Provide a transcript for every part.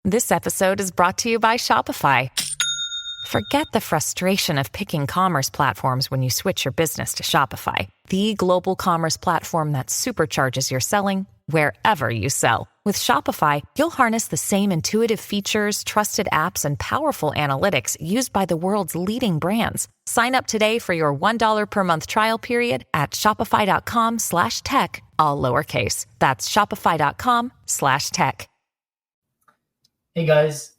This episode is brought to you by Shopify. Forget the frustration of picking commerce platforms when you switch your business to Shopify, the global commerce platform that supercharges your selling wherever you sell. With Shopify, you'll harness the same intuitive features, trusted apps, and powerful analytics used by the world's leading brands. Sign up today for your $1 per month trial period at shopify.com/tech, all lowercase. That's shopify.com/tech. Hey guys,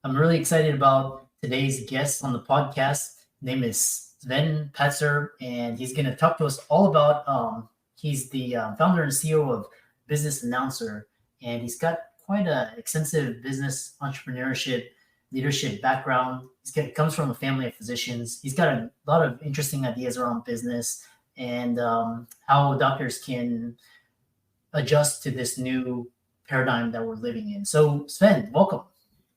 I'm really excited about today's guest on the podcast. His name is Sven Patzer, and he's going to talk to us all about, he's the founder and CEO of Business Announcer, and he's got quite an extensive business entrepreneurship, leadership background. Comes from a family of physicians. He's got a lot of interesting ideas around business and how doctors can adjust to this new paradigm that we're living in. So Sven, welcome.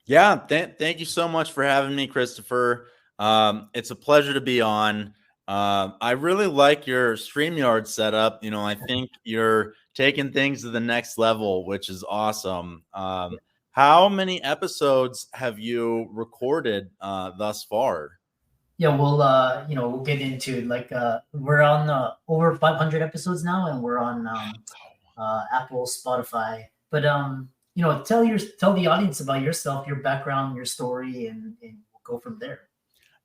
Yeah, thank you so much for having me, Christopher. It's a pleasure to be on. I really like your StreamYard setup. You know, I think you're taking things to the next level, which is awesome. How many episodes have you recorded thus far? Yeah, we'll get into we're on over 500 episodes now, and we're on Apple, Spotify. But tell the audience about yourself, your background, your story, and we'll go from there.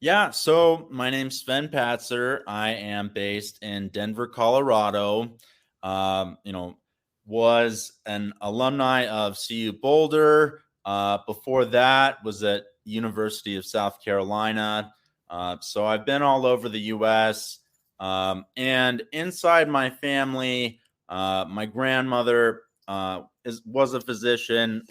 Yeah, so my name's Sven Patzer. I am based in Denver, Colorado. Was an alumni of CU Boulder. Before that, was at University of South Carolina. So I've been all over the U.S. And inside my family, my grandmother was a physician.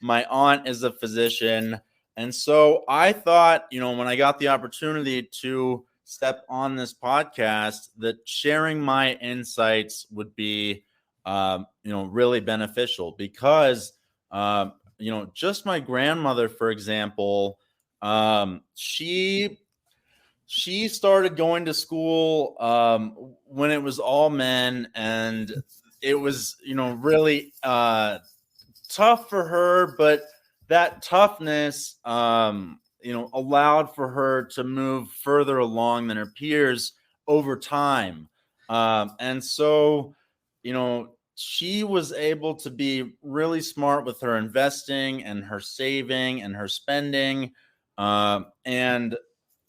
My aunt is a physician. And so I thought, when I got the opportunity to step on this podcast, that sharing my insights would be, really beneficial because, just my grandmother, for example, she started going to school when it was all men, and it was, really tough for her, but that toughness, allowed for her to move further along than her peers over time. And so, she was able to be really smart with her investing and her saving and her spending, and,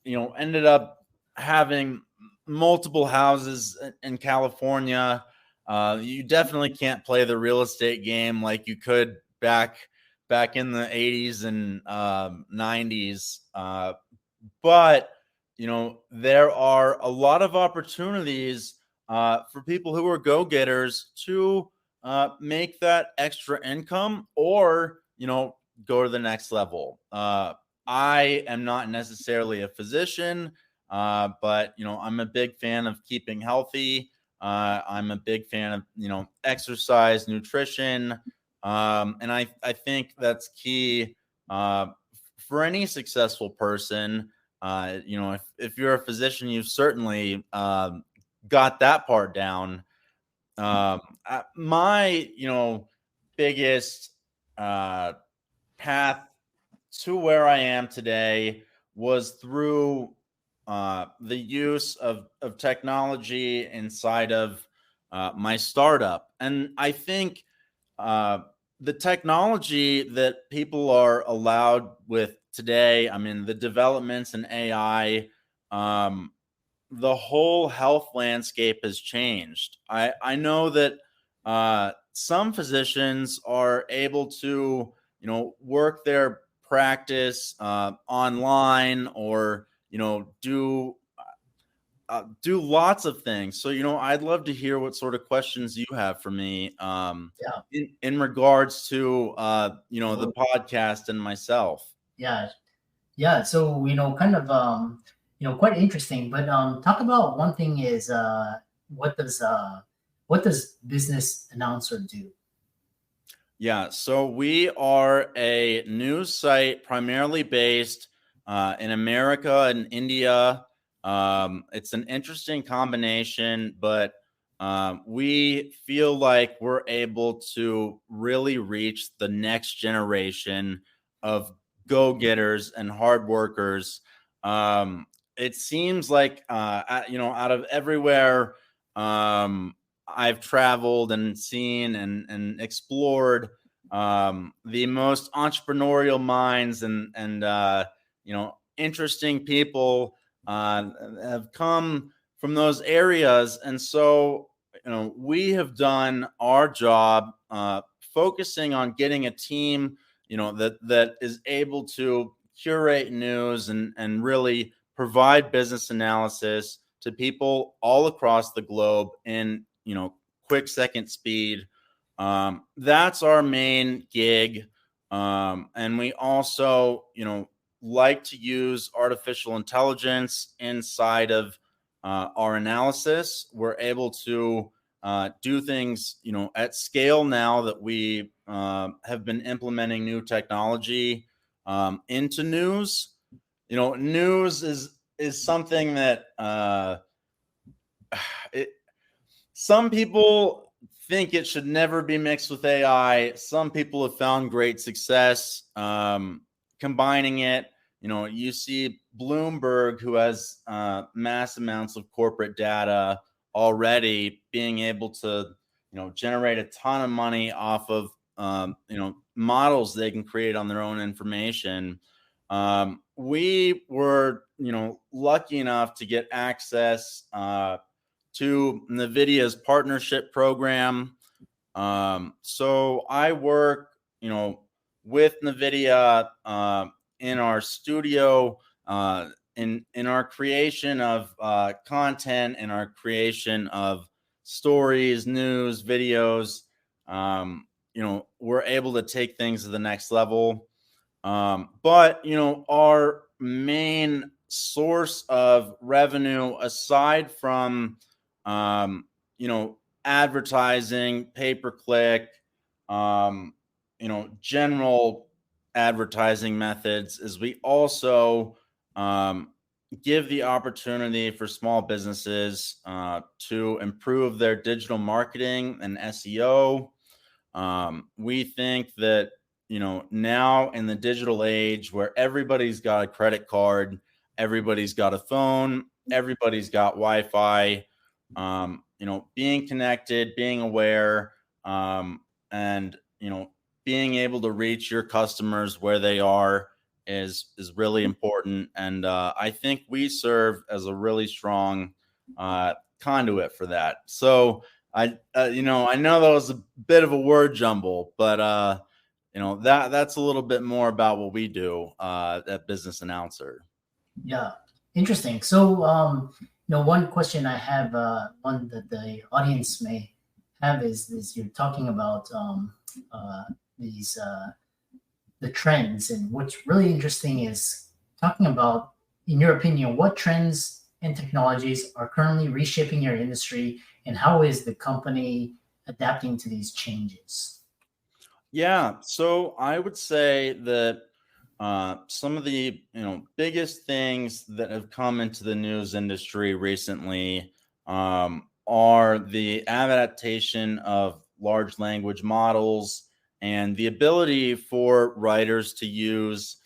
ended up having multiple houses in California. You definitely can't play the real estate game like you could back in the 80s and 90s. But, there are a lot of opportunities for people who are go-getters to make that extra income or, go to the next level. I am not necessarily a physician, but, I'm a big fan of keeping healthy. I'm a big fan of, exercise, nutrition. And I think that's key for any successful person. If you're a physician, you've certainly got that part down. My, biggest path to where I am today was through the use of technology inside of my startup. And I think the technology that people are allowed with today, I mean, the developments in AI, the whole health landscape has changed. I know that some physicians are able to, work their practice online or, do lots of things. So, I'd love to hear what sort of questions you have for me in regards to, the podcast and myself. Yeah. So, quite interesting, but talk about one thing is what does Business Announcer do? Yeah, so we are a news site primarily based in America and India. It's an interesting combination, but we feel like we're able to really reach the next generation of go-getters and hard workers. It seems like, out of everywhere I've traveled and seen and explored, the most entrepreneurial minds and interesting people have come from those areas. And so, we have done our job focusing on getting a team, that is able to curate news and really provide business analysis to people all across the globe in, quick second speed. That's our main gig. And we also, like to use artificial intelligence inside of our analysis. We're able to do things, at scale now that we have been implementing new technology into news. News is something that some people think it should never be mixed with AI. Some people have found great success combining it. You see Bloomberg, who has mass amounts of corporate data already, being able to, generate a ton of money off of, models they can create on their own information. We were, lucky enough to get access to NVIDIA's partnership program. So I work, with NVIDIA in our studio, in our creation of content, in our creation of stories, news, videos. We're able to take things to the next level. But our main source of revenue, aside from advertising, pay-per-click, general advertising methods, is we also give the opportunity for small businesses to improve their digital marketing and SEO. We think that, now in the digital age where everybody's got a credit card, everybody's got a phone, everybody's got Wi-Fi, being connected, being aware, and, being able to reach your customers where they are is really important. And I think we serve as a really strong conduit for that. So I know that was a bit of a word jumble, but that's a little bit more about what we do at Business Announcer. Yeah, interesting. So, one question I have, one that the audience may have is you're talking about these the trends, and what's really interesting is talking about, in your opinion, what trends and technologies are currently reshaping your industry, and how is the company adapting to these changes? Yeah, so I would say that some of the biggest things that have come into the news industry recently are the adaptation of large language models and the ability for writers to use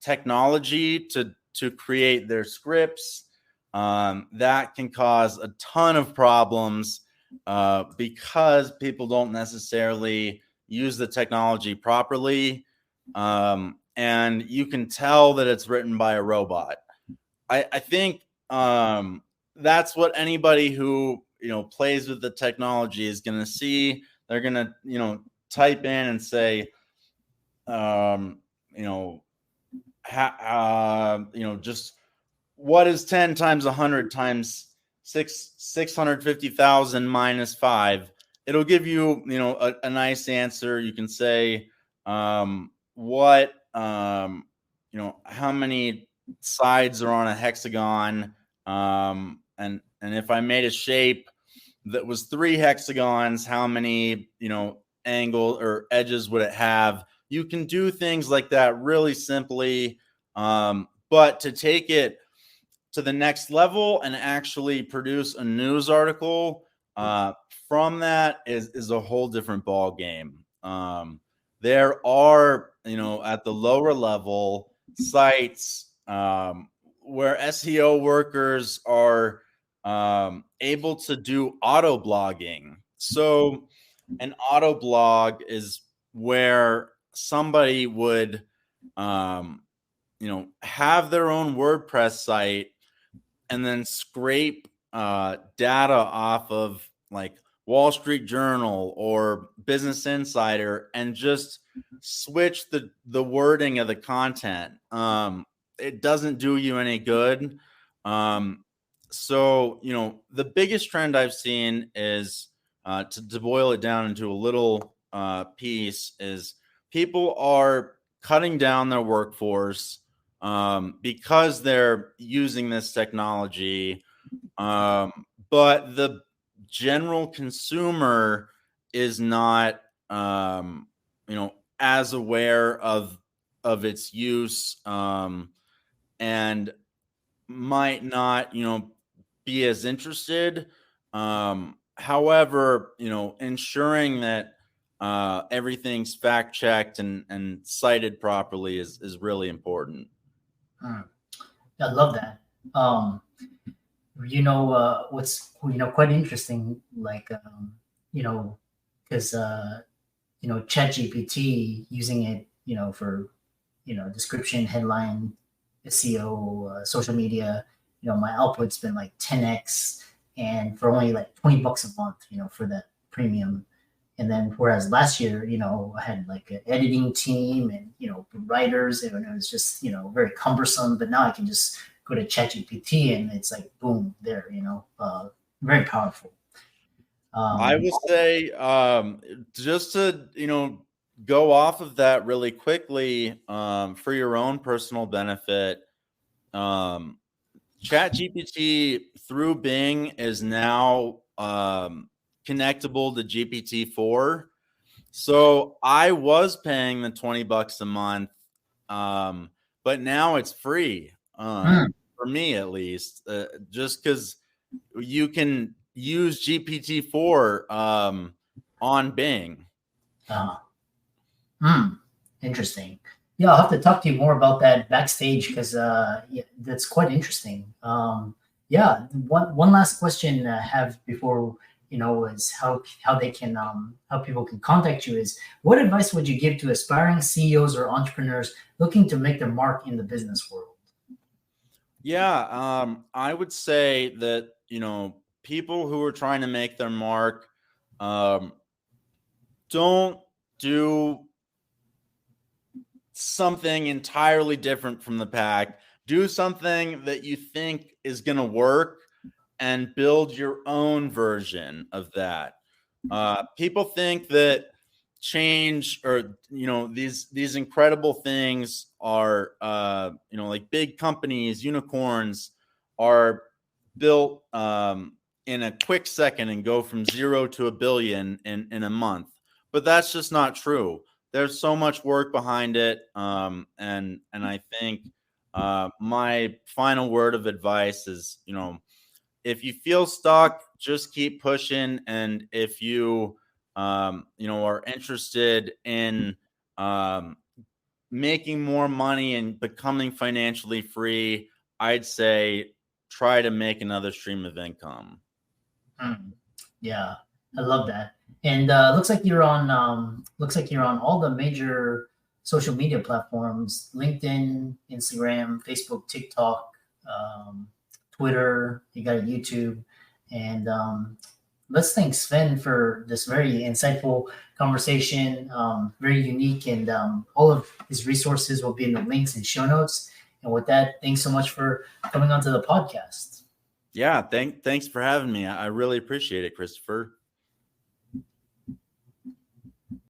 technology to create their scripts. That can cause a ton of problems because people don't necessarily use the technology properly. And you can tell that it's written by a robot. I think that's what anybody who plays with the technology is going to see. They're going to type in and say, just what is 10 times 100 times 650,000 minus 5. It'll give you a nice answer. You can say what how many sides are on a hexagon, and if I made a shape that was 3 hexagons, how many angle or edges would it have? You can do things like that really simply, but to take it to the next level and actually produce a news article, From that is a whole different ball game. There are, at the lower level sites where SEO workers are able to do auto blogging. So an auto blog is where somebody would, have their own WordPress site and then scrape data off of like Wall Street Journal or Business Insider and just switch the wording of the content. It doesn't do you any good. So, the biggest trend I've seen is to boil it down into a little piece is people are cutting down their workforce because they're using this technology. But the general consumer is not, as aware of its use, and might not, be as interested. However, ensuring that everything's fact checked and cited properly is really important. I love that. What's quite interesting, like because ChatGPT, using it for description, headline, SEO, social media, my output's been like 10x, and for only like $20 a month, for that premium. And then whereas last year, I had like an editing team and, writers, and it was just, very cumbersome. But now I can just go to ChatGPT and it's like, boom, there, very powerful. I will say, just to, go off of that really quickly, for your own personal benefit, ChatGPT through Bing is now connectable to GPT-4. So I was paying the $20 a month, but now it's free, for me at least, just because you can use GPT-4 on Bing. Interesting. Yeah, I'll have to talk to you more about that backstage because that's quite interesting. One last question I have before is how they can how people can contact you is, what advice would you give to aspiring CEOs or entrepreneurs looking to make their mark in the business world? Yeah, I would say that people who are trying to make their mark, don't do something entirely different from the pack. Do something that you think is going to work and build your own version of that. People think that change or these incredible things are like big companies, unicorns are built in a quick second and go from 0 to 1 billion in a month. But that's just not true. There's so much work behind it, and I think my final word of advice is, if you feel stuck, just keep pushing. And if you, are interested in making more money and becoming financially free, I'd say try to make another stream of income. Yeah, I love that. And looks like you're on all the major social media platforms: LinkedIn, Instagram, Facebook, TikTok, Twitter. You got a YouTube. And let's thank Sven for this very insightful conversation, very unique, and all of his resources will be in the links and show notes. And with that, thanks so much for coming onto the podcast. Yeah, thanks for having me. I really appreciate it, Christopher.